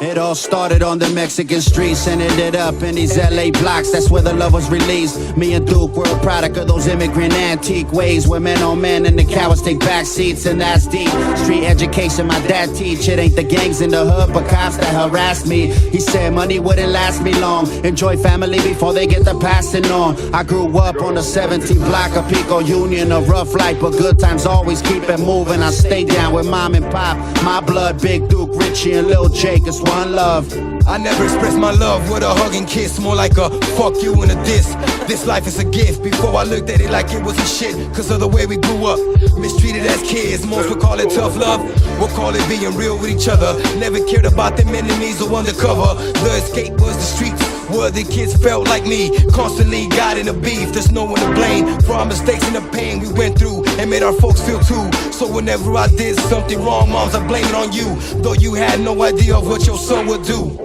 It all started on the Mexican streets and ended up in these LA blocks. That's where the love was released. Me and Duke were a product of those immigrant antique ways, where men on men and the cowards take back seats, and that's deep. Street education my dad teach. It ain't the gangs in the hood but cops that harassed me. He said money wouldn't last me long. Enjoy family before they get the passing on. I grew up on the 17th block of Pico Union. A rough life but good times always keep it moving. I stay down with mom and pop. My blood, Big Duke, Richie and Lil Jake. It's one love. I never expressed my love with a hug and kiss, more like a fuck you and a diss. This life is a gift. Before I looked at it like it was a shit, cause of the way we grew up, mistreated as kids. Most would call it tough love, we'll call it being real with each other. Never cared about them enemies or undercover. The escape was the streets, where the kids felt like me. Constantly got in a beef, there's no one to blame for our mistakes and the pain we went through and made our folks feel too. So whenever I did something wrong, moms, I blame it on you, though you had no idea of what your son would do.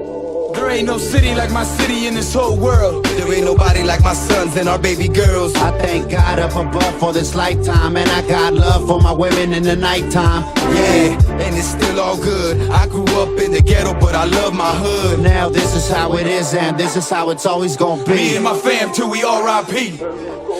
There ain't no city like my city in this whole world. There ain't nobody like my sons and our baby girls. I thank God up above for this lifetime, and I got love for my women in the nighttime. Yeah, and it's still all good. I grew up in the ghetto, but I love my hood. Now this is how it is, and this is how it's always gonna be. Me and my fam till we R.I.P.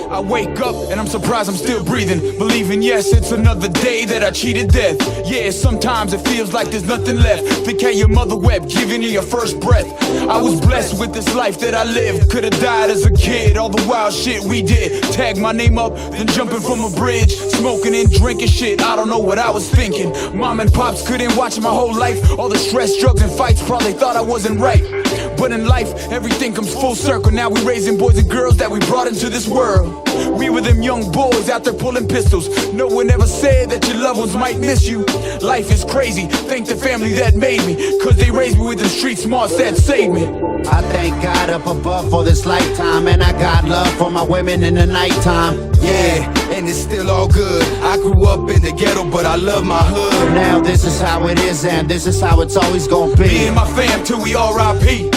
I wake up and I'm surprised I'm still breathing, believing yes, it's another day that I cheated death. Yeah, sometimes it feels like there's nothing left. Think how your mother wept, giving you your first breath. I was blessed with this life that I lived. Could've died as a kid, all the wild shit we did. Tag my name up, then jumping from a bridge, smoking and drinking shit, I don't know what I was thinking. Mom and pops couldn't watch my whole life. All the stress, drugs and fights probably thought I wasn't right. But in life, everything comes full circle. Now we raising boys and girls that we brought into this world. We were them young boys out there pulling pistols. No one ever said that your loved ones might miss you. Life is crazy, thank the family that made me, cause they raised me with the street smarts that saved me. I thank God up above for this lifetime, and I got love for my women in the nighttime. Yeah, and it's still all good. I grew up in the ghetto, but I love my hood. Now this is how it is, and this is how it's always gonna be. Me and my fam till we R.I.P.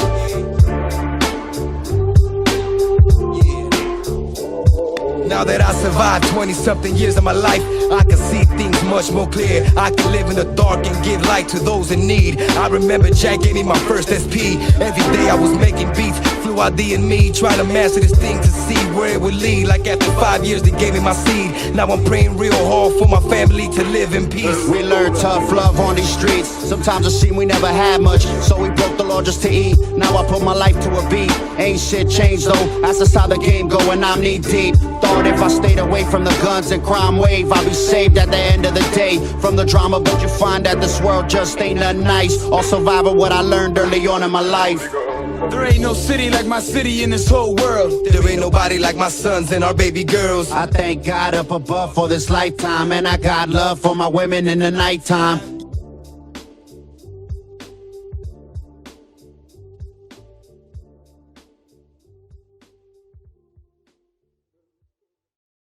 Now that I survived 20-something years of my life, I can see things much more clear. I can live in the dark and give light to those in need. I remember Jack gave me my first SP. Every day I was making beats, flew ID and me, trying to master this thing to see where it would lead. Like after 5 years they gave me my seed. Now I'm praying real hard for my family to live in peace. We learned tough love on these streets. Sometimes it seemed we never had much, so we broke the law just to eat. Now I put my life to a beat. Ain't shit changed though, that's just how the game go, and I'm knee deep. Thought if I stayed away from the guns and crime wave, I'd be saved at the end of the day from the drama, but you find that this world just ain't nothing nice. All surviving what I learned early on in my life. There ain't no city like my city in this whole world. There ain't nobody like my sons and our baby girls. I thank God up above for this lifetime, and I got love for my women in the nighttime.